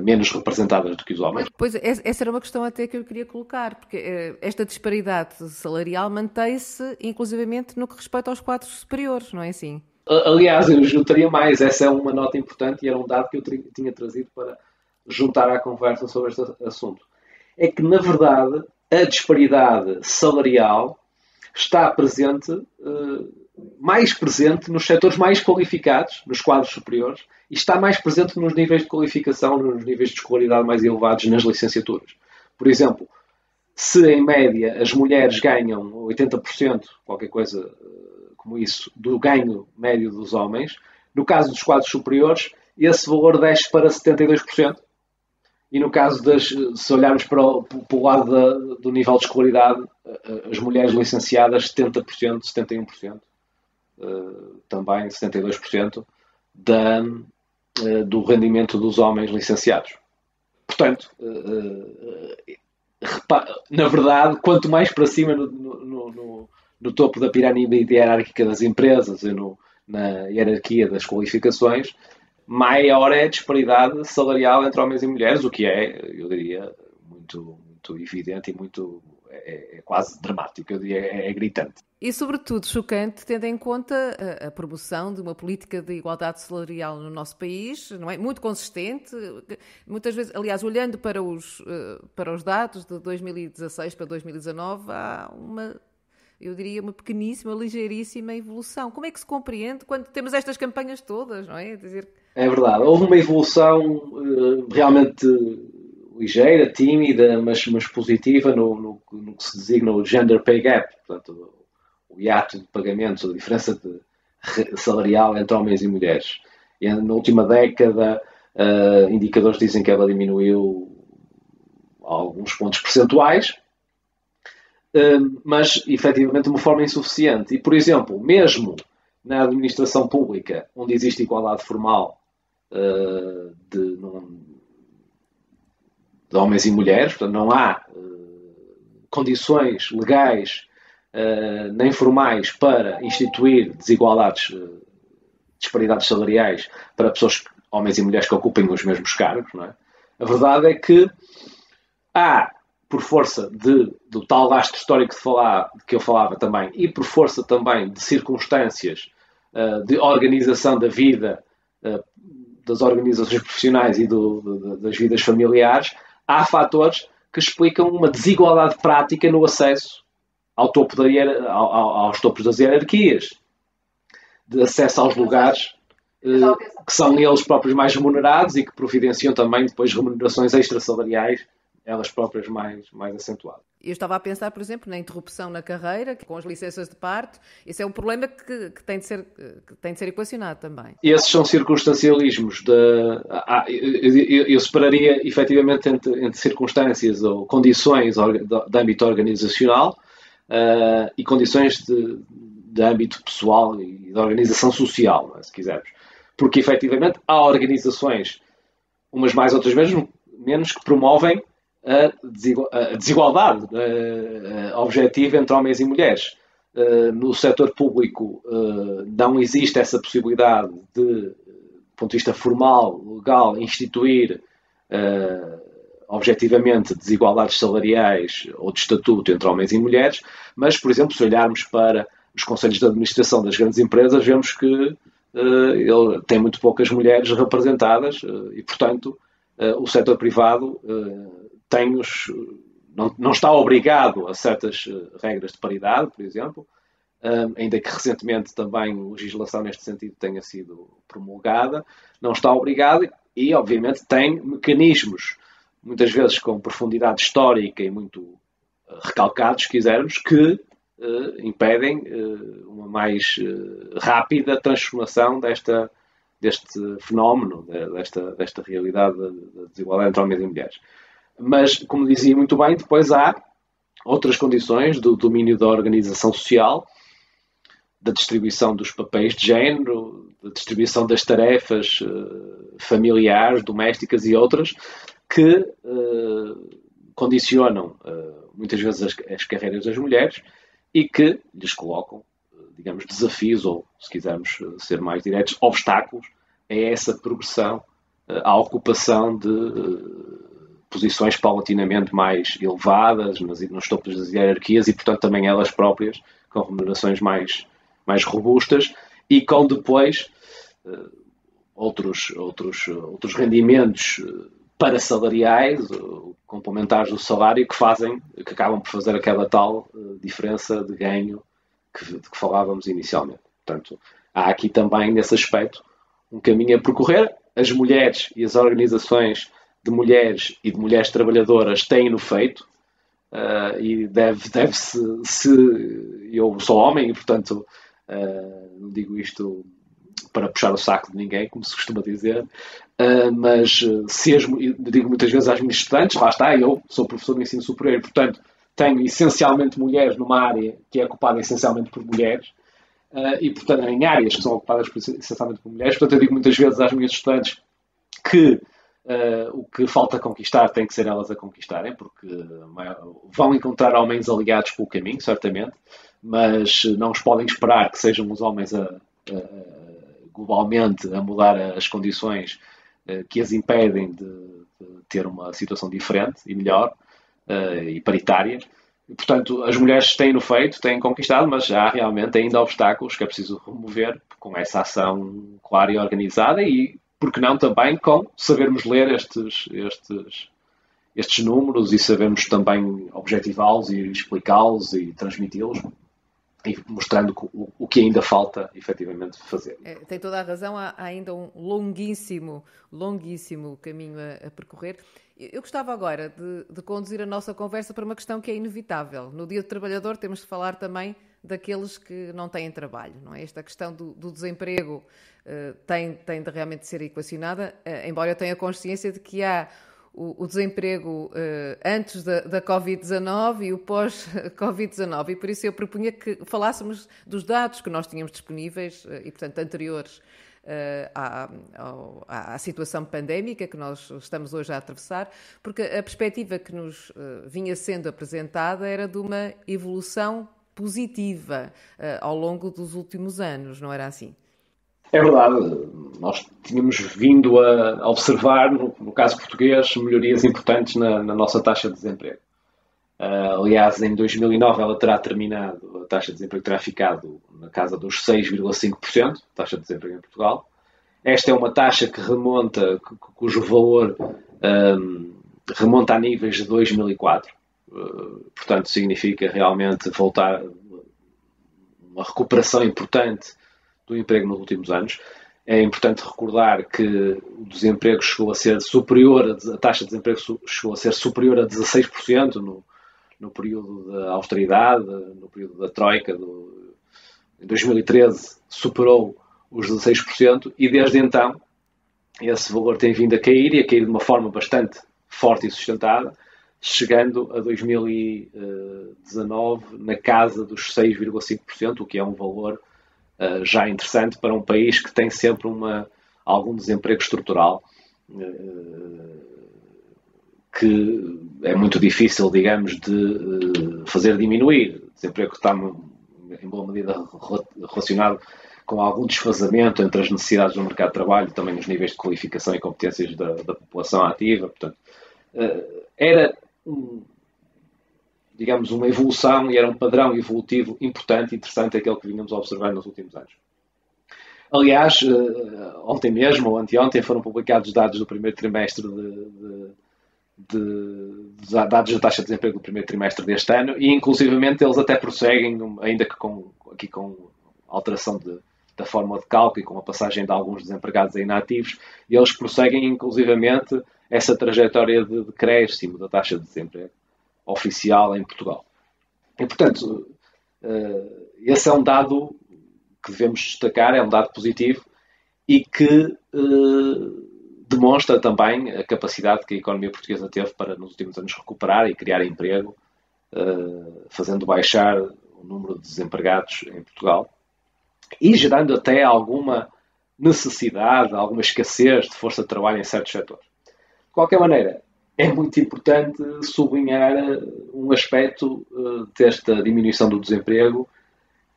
menos representadas do que os homens. Pois, essa era uma questão até que eu queria colocar, porque esta disparidade salarial mantém-se inclusivamente no que respeita aos quadros superiores, não é assim? Aliás, eu juntaria mais, essa é uma nota importante e era um dado que eu tinha trazido para juntar à conversa sobre este assunto. É que, na verdade, a disparidade salarial está presente, mais presente nos setores mais qualificados, nos quadros superiores, e está mais presente nos níveis de qualificação, nos níveis de escolaridade mais elevados nas licenciaturas. Por exemplo, se em média as mulheres ganham 80%, qualquer coisa como isso, do ganho médio dos homens, no caso dos quadros superiores, esse valor desce para 72%. E no caso se olharmos para o lado do nível de escolaridade, as mulheres licenciadas 70%, 71%, também 72% do rendimento dos homens licenciados. Portanto, na verdade, quanto mais para cima no topo da pirâmide hierárquica das empresas e na hierarquia das qualificações, maior é a disparidade salarial entre homens e mulheres, o que é, eu diria, muito, muito evidente e é quase dramático, eu diria, é gritante. E, sobretudo, chocante, tendo em conta a promoção de uma política de igualdade salarial no nosso país, não é? Muito consistente, muitas vezes, aliás, olhando para os dados de 2016 para 2019, há eu diria, uma pequeníssima, ligeiríssima evolução. Como é que se compreende quando temos estas campanhas todas, não é? É verdade, houve uma evolução realmente ligeira, tímida, mas positiva no que se designa o gender pay gap, portanto, o hiato de pagamentos, a diferença salarial entre homens e mulheres. E na última década, indicadores dizem que ela diminuiu alguns pontos percentuais, mas efetivamente de uma forma insuficiente. E, por exemplo, mesmo na administração pública, onde existe igualdade formal de homens e mulheres, portanto, não há condições legais nem formais para instituir disparidades salariais para pessoas, homens e mulheres, que ocupem os mesmos cargos, não é? A verdade é que há, por força do tal lastro histórico que eu falava também, e por força também de circunstâncias de organização da vida, das organizações profissionais e das vidas familiares, há fatores que explicam uma desigualdade prática no acesso aos topos das hierarquias, de acesso aos lugares que são eles próprios mais remunerados e que providenciam também depois remunerações extrasalariais, elas próprias mais acentuadas. Eu estava a pensar, por exemplo, na interrupção na carreira, com as licenças de parto. Esse é um problema que tem de ser equacionado também. Esses são circunstancialismos. Eu separaria, efetivamente, entre circunstâncias ou condições de âmbito organizacional e condições de âmbito pessoal e de organização social, se quisermos. Porque, efetivamente, há organizações, umas mais, outras menos, que promovem a desigualdade objetiva entre homens e mulheres. No setor público não existe essa possibilidade de, do ponto de vista formal, legal, instituir objetivamente desigualdades salariais ou de estatuto entre homens e mulheres, mas, por exemplo, se olharmos para os conselhos de administração das grandes empresas, vemos que ele tem muito poucas mulheres representadas e, portanto, o setor privado tem não está obrigado a certas regras de paridade, por exemplo, ainda que recentemente também a legislação neste sentido tenha sido promulgada, não está obrigado e, obviamente, tem mecanismos, muitas vezes com profundidade histórica e muito recalcados, se quisermos, que impedem uma mais rápida transformação deste fenómeno, desta realidade da desigualdade entre homens e mulheres. Mas, como dizia muito bem, depois há outras condições do domínio da organização social, da distribuição dos papéis de género, da distribuição das tarefas familiares, domésticas e outras, que condicionam muitas vezes as carreiras das mulheres e que lhes colocam, digamos, desafios ou, se quisermos ser mais diretos, obstáculos a essa progressão, à ocupação de posições paulatinamente mais elevadas nos topos das hierarquias e, portanto, também elas próprias com remunerações mais robustas e com depois outros rendimentos parasalariais, complementares do salário, que acabam por fazer aquela tal diferença de ganho de que falávamos inicialmente. Portanto, há aqui também, nesse aspecto, um caminho a percorrer. As mulheres e as organizações de mulheres e de mulheres trabalhadoras têm-no feito e deve-se... Eu sou homem e, portanto, não digo isto para puxar o saco de ninguém, como se costuma dizer, mas digo muitas vezes às minhas estudantes, lá está, eu sou professor de ensino superior e, portanto, tenho essencialmente mulheres numa área que é ocupada essencialmente por mulheres e, portanto, em áreas que são ocupadas essencialmente por mulheres. Portanto, eu digo muitas vezes às minhas estudantes que o que falta conquistar tem que ser elas a conquistarem, porque vão encontrar homens aliados pelo caminho, certamente, mas não os podem esperar que sejam os homens globalmente a mudar as condições que as impedem de ter uma situação diferente e melhor e paritária. E, portanto, as mulheres têm-no feito, têm conquistado, mas há realmente ainda obstáculos que é preciso remover com essa ação clara e organizada e, por que não, também com sabermos ler estes números e sabermos também objetivá-los e explicá-los e transmiti-los e mostrando o que ainda falta efetivamente fazer. Tem toda a razão, há ainda um longuíssimo caminho a percorrer. Eu gostava agora de conduzir a nossa conversa para uma questão que é inevitável. No Dia do Trabalhador temos de falar também daqueles que não têm trabalho, não é? Esta questão do desemprego tem de realmente ser equacionada, embora eu tenha consciência de que há o desemprego antes da Covid-19 e o pós-Covid-19. E por isso eu propunha que falássemos dos dados que nós tínhamos disponíveis e, portanto, anteriores à situação pandémica que nós estamos hoje a atravessar, porque a perspectiva que nos vinha sendo apresentada era de uma evolução positiva ao longo dos últimos anos, não era assim? É verdade, nós tínhamos vindo a observar, no caso português, melhorias importantes na nossa taxa de desemprego. Aliás, em 2009 ela terá terminado, a taxa de desemprego terá ficado na casa dos 6,5%, taxa de desemprego em Portugal. Esta é uma taxa que cujo valor remonta a níveis de 2004. Portanto, significa realmente voltar uma recuperação importante do emprego nos últimos anos. É importante recordar que o desemprego chegou a ser superior, a taxa de desemprego chegou a ser superior a 16% no período da austeridade, no período da Troika. Em 2013 superou os 16% e desde então esse valor tem vindo a cair e a cair de uma forma bastante forte e sustentada, chegando a 2019 na casa dos 6,5%, o que é um valor já interessante para um país que tem sempre algum desemprego estrutural, que é muito difícil, digamos, de fazer diminuir. Desemprego que está, em boa medida, relacionado com algum desfazamento entre as necessidades do mercado de trabalho e também os níveis de qualificação e competências da população ativa. Portanto, era digamos, uma evolução e era um padrão evolutivo importante e interessante aquele que vínhamos a observar nos últimos anos. Aliás, ontem mesmo ou anteontem foram publicados dados do primeiro trimestre dados da taxa de desemprego do primeiro trimestre deste ano, e inclusivamente eles até prosseguem, ainda que com alteração da forma de cálculo e com a passagem de alguns desempregados a inativos, e eles prosseguem inclusivamente essa trajetória de decréscimo da taxa de desemprego oficial em Portugal. E, portanto, esse é um dado que devemos destacar, é um dado positivo e que demonstra também a capacidade que a economia portuguesa teve para, nos últimos anos, recuperar e criar emprego, fazendo baixar o número de desempregados em Portugal e gerando até alguma necessidade, alguma escassez de força de trabalho em certos setores. De qualquer maneira, é muito importante sublinhar um aspecto desta diminuição do desemprego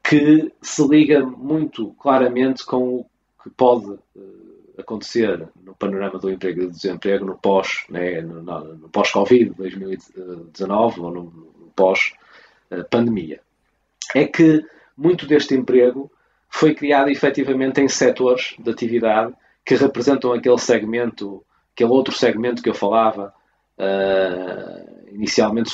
que se liga muito claramente com o que pode acontecer no panorama do emprego e do desemprego no pós-Covid 2019 ou no pós-pandemia. É que muito deste emprego foi criado efetivamente em setores de atividade que representam aquele outro segmento que eu falava inicialmente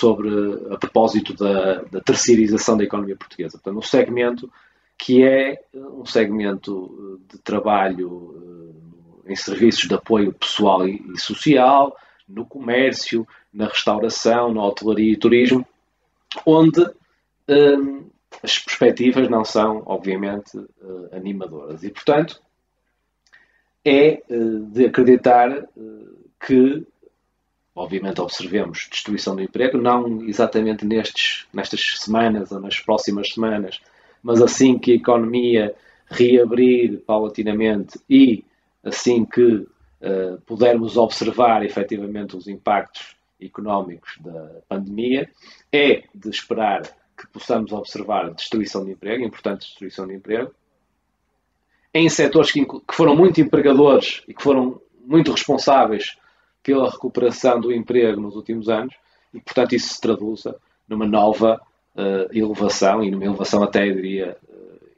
a propósito da terceirização da economia portuguesa. Portanto, um segmento que é um segmento de trabalho em serviços de apoio pessoal e social, no comércio, na restauração, na hotelaria e turismo, onde as perspectivas não são, obviamente, animadoras. E, portanto, é de acreditar que, obviamente, observemos destruição do emprego, não exatamente nestas semanas ou nas próximas semanas, mas assim que a economia reabrir paulatinamente e assim que pudermos observar efetivamente os impactos económicos da pandemia, é de esperar que possamos observar destruição de emprego, importante destruição de emprego, em setores que foram muito empregadores e que foram muito responsáveis pela recuperação do emprego nos últimos anos, e, portanto, isso se traduza numa nova elevação, e numa elevação até, eu diria,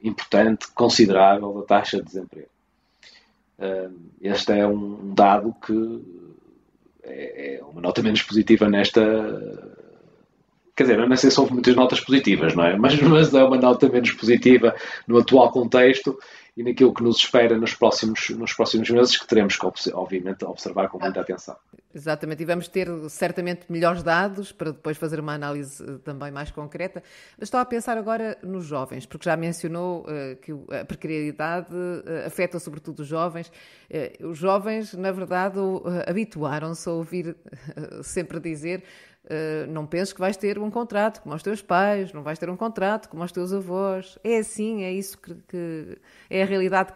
importante, considerável, da taxa de desemprego. Este é um dado que é uma nota menos positiva nesta... Quer dizer, eu não sei se houve muitas notas positivas, não é? Mas é uma nota menos positiva no atual contexto e naquilo que nos espera nos próximos meses, que teremos que, obviamente, observar com muita atenção. Exatamente, e vamos ter certamente melhores dados para depois fazer uma análise também mais concreta. Mas estava a pensar agora nos jovens, porque já mencionou que a precariedade afeta sobretudo os jovens. Os jovens, na verdade, habituaram-se a ouvir sempre dizer: não penses que vais ter um contrato como os teus pais, não vais ter um contrato como os teus avós. É assim, é isso que é a realidade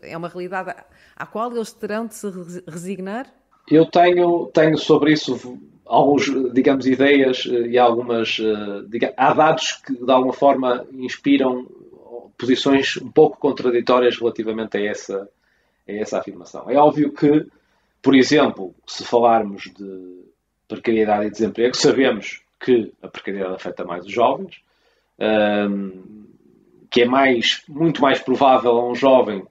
é uma realidade à qual eles terão de se resignar? Eu tenho sobre isso alguns, digamos, ideias e algumas... há dados que, de alguma forma, inspiram posições um pouco contraditórias relativamente a essa afirmação. É óbvio que, por exemplo, se falarmos de precariedade e desemprego, sabemos que a precariedade afeta mais os jovens, que é muito mais provável a um jovem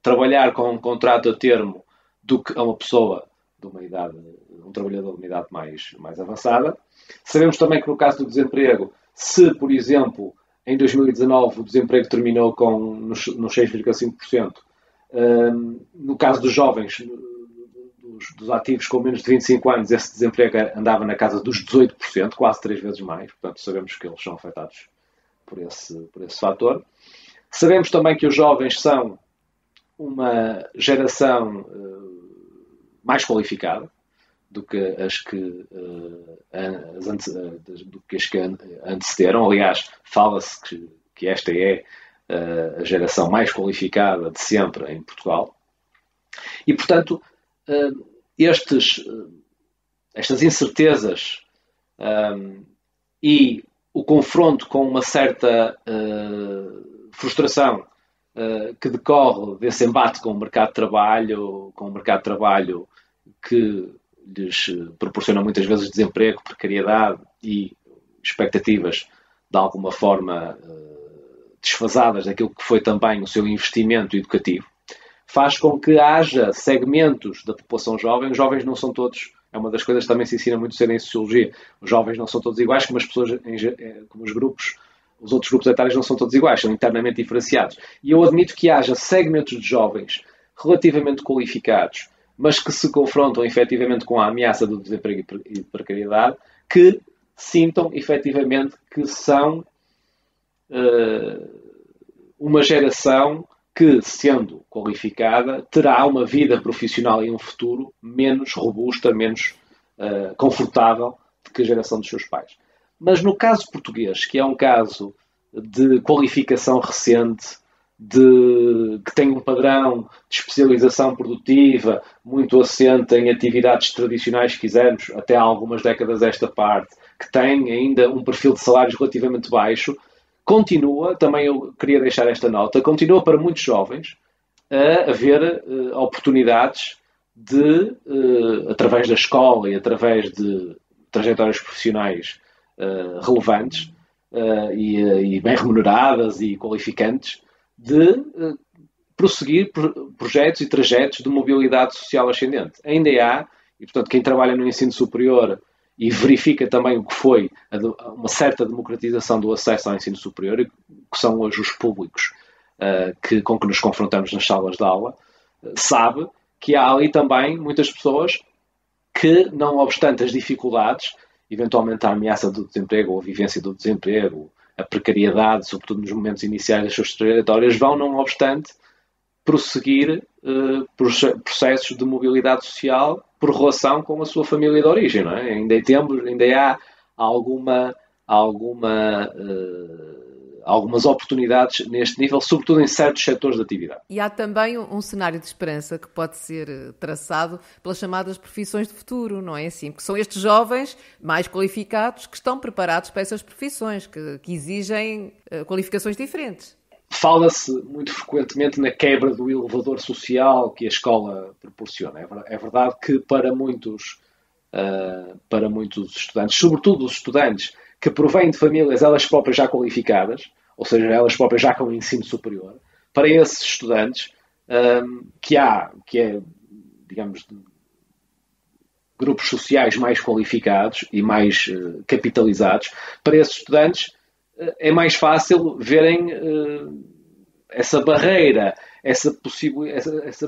trabalhar com um contrato a termo do que a uma pessoa de uma idade, um trabalhador de uma idade mais avançada. Sabemos também que no caso do desemprego, se, por exemplo, em 2019 o desemprego terminou nos 6,5%, no caso dos jovens, dos ativos com menos de 25 anos, esse desemprego andava na casa dos 18%, quase 3 vezes mais. Portanto, sabemos que eles são afetados por esse fator. Sabemos também que os jovens são uma geração mais qualificada do que as que antecederam. Aliás, fala-se que esta é a geração mais qualificada de sempre em Portugal. E, portanto, estas incertezas e o confronto com uma certa frustração que decorre desse embate com o mercado de trabalho que lhes proporciona muitas vezes desemprego, precariedade e expectativas de alguma forma desfasadas daquilo que foi também o seu investimento educativo, faz com que haja segmentos da população jovem. Os jovens não são todos, É uma das coisas que também se ensina muito cedo em Sociologia. Os jovens não são todos iguais, como as pessoas, como os grupos, os outros grupos etários não são todos iguais, são internamente diferenciados. E eu admito que haja segmentos de jovens relativamente qualificados, mas que se confrontam efetivamente com a ameaça do desemprego e de precariedade, que sintam efetivamente que são uma geração que, sendo qualificada, terá uma vida profissional e um futuro menos robusta, menos confortável do que a geração dos seus pais. Mas no caso português, que é um caso de qualificação recente, que tem um padrão de especialização produtiva muito assente em atividades tradicionais, se quisermos, até há algumas décadas esta parte, que tem ainda um perfil de salários relativamente baixo, continua, também eu queria deixar esta nota, continua para muitos jovens a haver oportunidades de, através da escola e através de trajetórias profissionais relevantes e bem remuneradas e qualificantes, de prosseguir projetos e trajetos de mobilidade social ascendente. Ainda há, e portanto quem trabalha no ensino superior e verifica também o que foi uma certa democratização do acesso ao ensino superior, que são hoje os públicos com que nos confrontamos nas salas de aula, sabe que há ali também muitas pessoas que, não obstante as dificuldades, eventualmente a ameaça do desemprego ou a vivência do desemprego, a precariedade, sobretudo nos momentos iniciais das suas trajetórias, vão, não obstante, prosseguir processos de mobilidade social por relação com a sua família de origem. Não é? Ainda há algumas oportunidades neste nível, sobretudo em certos setores de atividade. E há também um cenário de esperança que pode ser traçado pelas chamadas profissões de futuro, não é assim? Porque são estes jovens mais qualificados que estão preparados para essas profissões, que exigem qualificações diferentes. Fala-se muito frequentemente na quebra do elevador social que a escola proporciona. É verdade que para muitos estudantes, sobretudo os estudantes que provêm de famílias elas próprias já qualificadas, ou seja, elas próprias já com ensino superior, para esses estudantes digamos, grupos sociais mais qualificados e mais capitalizados, para esses estudantes é mais fácil verem essa barreira, essa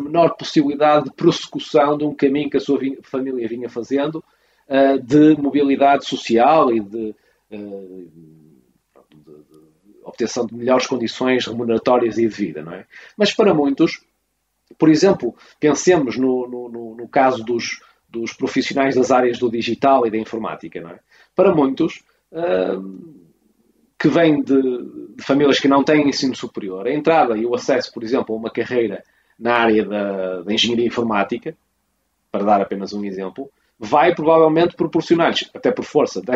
menor possibilidade de prossecução de um caminho que a sua família vinha fazendo, de mobilidade social e de obtenção de melhores condições remuneratórias e de vida, não é? Mas para muitos, por exemplo, pensemos no caso dos profissionais das áreas do digital e da informática, não é? Para muitos que vêm de famílias que não têm ensino superior, a entrada e o acesso, por exemplo, a uma carreira na área da engenharia informática, para dar apenas um exemplo, vai provavelmente proporcionar-lhes, até por força da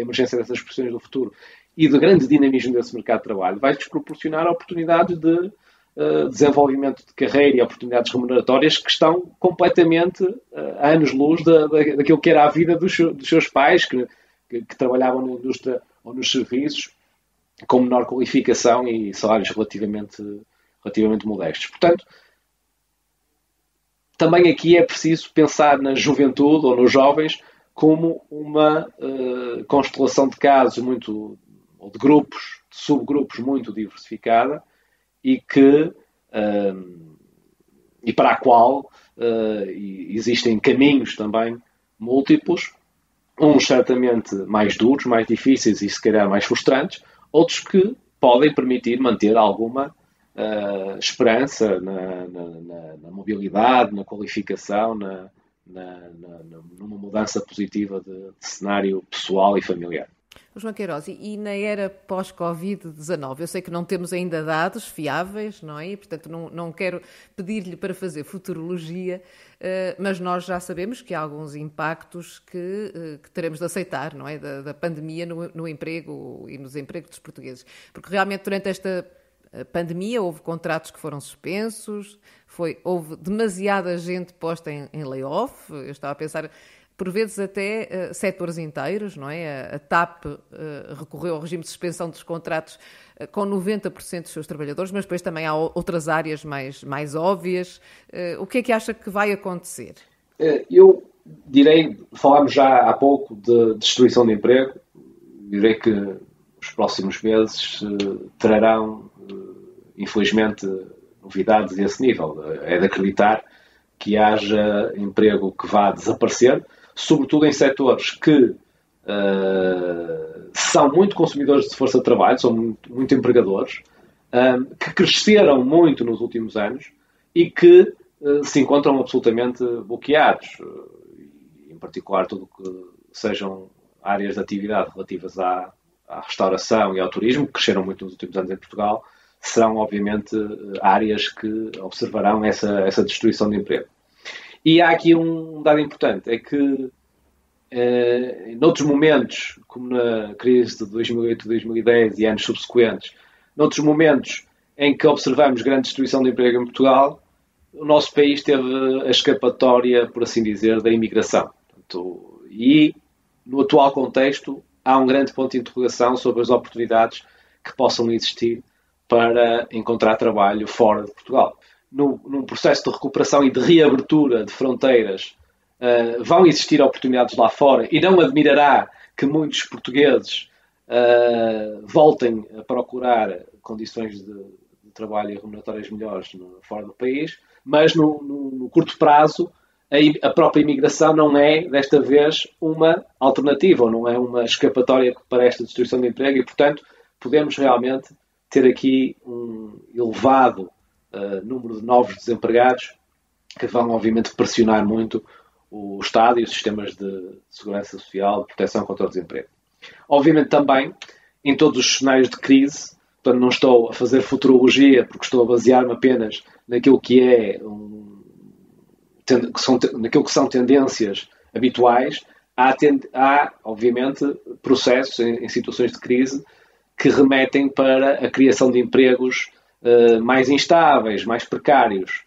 emergência dessas profissões do futuro e do grande dinamismo desse mercado de trabalho, vai-lhes proporcionar oportunidades de desenvolvimento de carreira e oportunidades remuneratórias que estão completamente a anos-luz daquilo que era a vida dos seus pais, que trabalhavam na indústria ou nos serviços com menor qualificação e salários relativamente modestos. Portanto, também aqui é preciso pensar na juventude ou nos jovens como uma constelação de casos ou de grupos, de subgrupos muito diversificada e para a qual existem caminhos também múltiplos, uns certamente mais duros, mais difíceis e se calhar mais frustrantes, outros que podem permitir manter alguma esperança na mobilidade, na qualificação, numa mudança positiva de cenário pessoal e familiar. João Queiroz, e na era pós-Covid-19? Eu sei que não temos ainda dados fiáveis, não é? E, portanto, não quero pedir-lhe para fazer futurologia, mas nós já sabemos que há alguns impactos que teremos de aceitar, não é? Da pandemia no emprego e no desemprego dos portugueses. Porque realmente durante esta pandemia houve contratos que foram suspensos, houve demasiada gente posta em layoff. Eu estava a pensar, por vezes até setores inteiros, não é? A TAP recorreu ao regime de suspensão dos contratos com 90% dos seus trabalhadores, mas depois também há outras áreas mais óbvias. O que é que acha que vai acontecer? Eu falámos já há pouco de destruição de emprego, direi que os próximos meses trarão, infelizmente, novidades desse nível. É de acreditar que haja emprego que vá desaparecer, sobretudo em setores que são muito consumidores de força de trabalho, são muito empregadores, que cresceram muito nos últimos anos e que se encontram absolutamente bloqueados. Em particular, tudo o que sejam áreas de atividade relativas à restauração e ao turismo, que cresceram muito nos últimos anos em Portugal, serão, obviamente, áreas que observarão essa destruição de emprego. E há aqui um dado importante, é que noutros momentos, como na crise de 2008, 2010 e anos subsequentes, noutros momentos em que observamos grande destruição de emprego em Portugal, o nosso país teve a escapatória, por assim dizer, da imigração. Portanto, e no atual contexto há um grande ponto de interrogação sobre as oportunidades que possam existir para encontrar trabalho fora de Portugal. Num processo de recuperação e de reabertura de fronteiras, vão existir oportunidades lá fora e não admirará que muitos portugueses voltem a procurar condições de trabalho e remuneratórias melhores fora do país, mas no curto prazo a própria imigração não é, desta vez, uma alternativa, ou não é uma escapatória para esta destruição de emprego e, portanto, podemos realmente ter aqui um elevado número de novos desempregados que vão, obviamente, pressionar muito o Estado e os sistemas de segurança social, de proteção contra o desemprego. Obviamente, também, em todos os cenários de crise, portanto, não estou a fazer futurologia, porque estou a basear-me apenas naquilo que naquilo que são tendências habituais, há obviamente, processos em situações de crise que remetem para a criação de empregos mais instáveis, mais precários,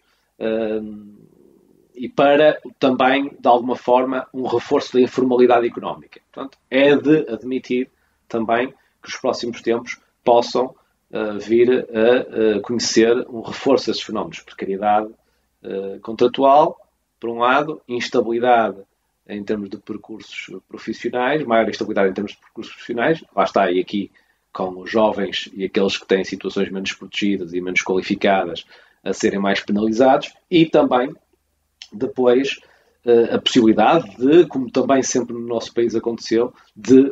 e para também, de alguma forma, um reforço da informalidade económica. Portanto, é de admitir também que os próximos tempos possam vir a conhecer um reforço desses fenómenos de precariedade contratual, por um lado, instabilidade em termos de percursos profissionais, maior instabilidade em termos de percursos profissionais, lá está, e aqui com os jovens e aqueles que têm situações menos protegidas e menos qualificadas a serem mais penalizados, e também, depois, a possibilidade de, como também sempre no nosso país aconteceu, de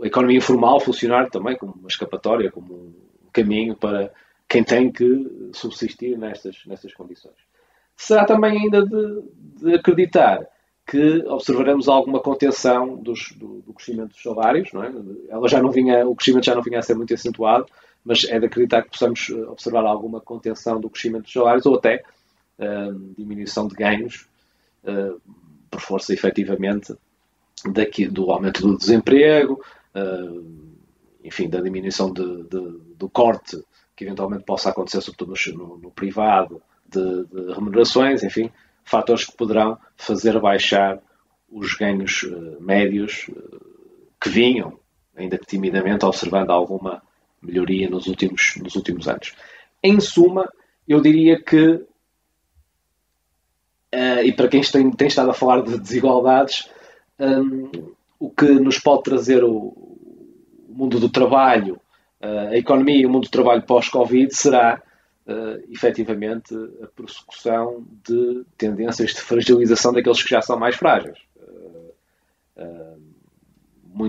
a economia informal funcionar também como uma escapatória, como um caminho para quem tem que subsistir nestas condições. Será também ainda de acreditar que observaremos alguma contenção do crescimento dos salários, não é? O crescimento já não vinha a ser muito acentuado, mas é de acreditar que possamos observar alguma contenção do crescimento dos salários ou até diminuição de ganhos por força, efetivamente, do aumento do desemprego, enfim, da diminuição do corte que eventualmente possa acontecer, sobretudo no privado, de remunerações, enfim, fatores que poderão fazer baixar os ganhos médios que vinham, ainda que timidamente, observando alguma melhoria nos últimos anos. Em suma, eu diria que, e para quem tem estado a falar de desigualdades, o que nos pode trazer o mundo do trabalho, a economia e o mundo do trabalho pós-Covid será efetivamente a prossecução de tendências de fragilização daqueles que já são mais frágeis.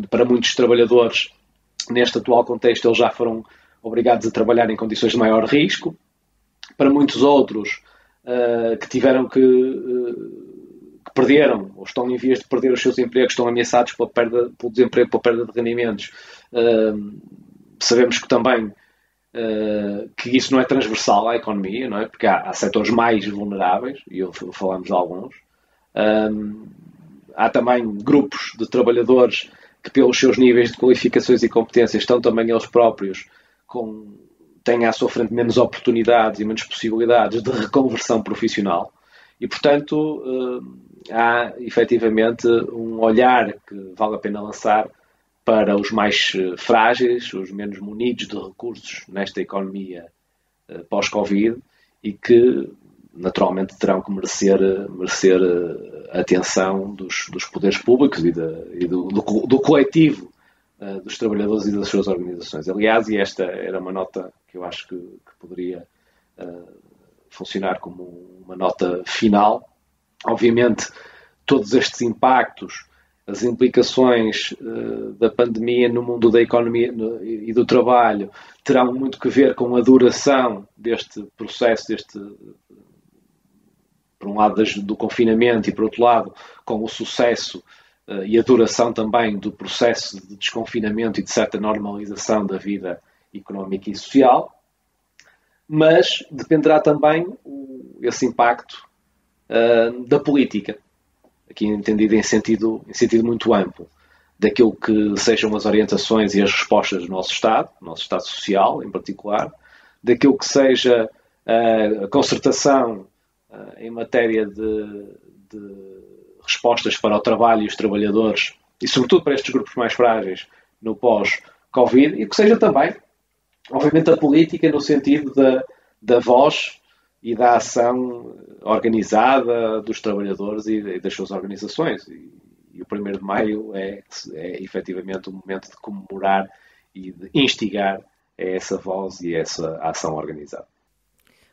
Para muitos trabalhadores, neste atual contexto, eles já foram obrigados a trabalhar em condições de maior risco. Para muitos outros, que tiveram que perderam, ou estão em vias de perder os seus empregos, estão ameaçados pelo desemprego, pela perda de rendimentos. Sabemos que também que isso não é transversal à economia, não é? Porque há setores mais vulneráveis, e falamos de alguns. Há também grupos de trabalhadores que, pelos seus níveis de qualificações e competências, estão também eles próprios têm à sua frente menos oportunidades e menos possibilidades de reconversão profissional. E, portanto, há efetivamente um olhar que vale a pena lançar para os mais frágeis, os menos munidos de recursos nesta economia pós-Covid e que, naturalmente, terão que merecer atenção dos poderes públicos e do coletivo dos trabalhadores e das suas organizações. Aliás, e esta era uma nota que eu acho que poderia funcionar como uma nota final. Obviamente, todos estes impactos, as implicações da pandemia no mundo da economia e do trabalho terão muito que ver com a duração deste processo, por um lado do confinamento e por outro lado com o sucesso e a duração também do processo de desconfinamento e de certa normalização da vida económica e social, mas dependerá também esse impacto da política, aqui entendido em sentido muito amplo, daquilo que sejam as orientações e as respostas do nosso Estado social em particular, daquilo que seja a concertação em matéria de respostas para o trabalho e os trabalhadores, e sobretudo para estes grupos mais frágeis no pós-Covid, e que seja também, obviamente, a política no sentido da voz e da ação organizada dos trabalhadores e das suas organizações. E o 1º de Maio é efetivamente o momento de comemorar e de instigar essa voz e essa ação organizada.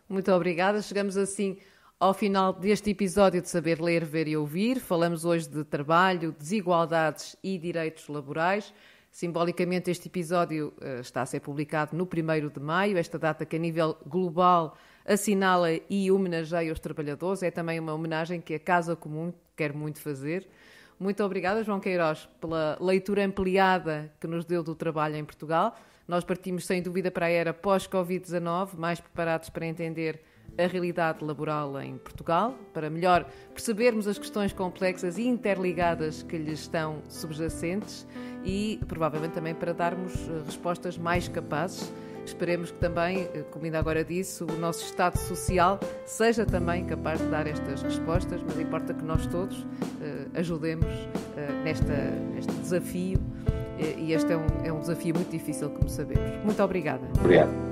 Muito obrigada. Chegamos assim ao final deste episódio de Saber Ler, Ver e Ouvir. Falamos hoje de trabalho, desigualdades e direitos laborais. Simbolicamente, este episódio está a ser publicado no 1º de maio, esta data que a nível global assinala e homenageia os trabalhadores. É também uma homenagem que a Casa Comum quer muito fazer. Muito obrigada, João Queiroz, pela leitura ampliada que nos deu do trabalho em Portugal. Nós partimos, sem dúvida, para a era pós-Covid-19, mais preparados para entender a realidade laboral em Portugal, para melhor percebermos as questões complexas e interligadas que lhes estão subjacentes e, provavelmente, também para darmos respostas mais capazes. Esperemos que também, como ainda agora disse, o nosso Estado Social seja também capaz de dar estas respostas, mas importa que nós todos ajudemos neste desafio, e este é um desafio muito difícil, como sabemos. Muito obrigada. Obrigado.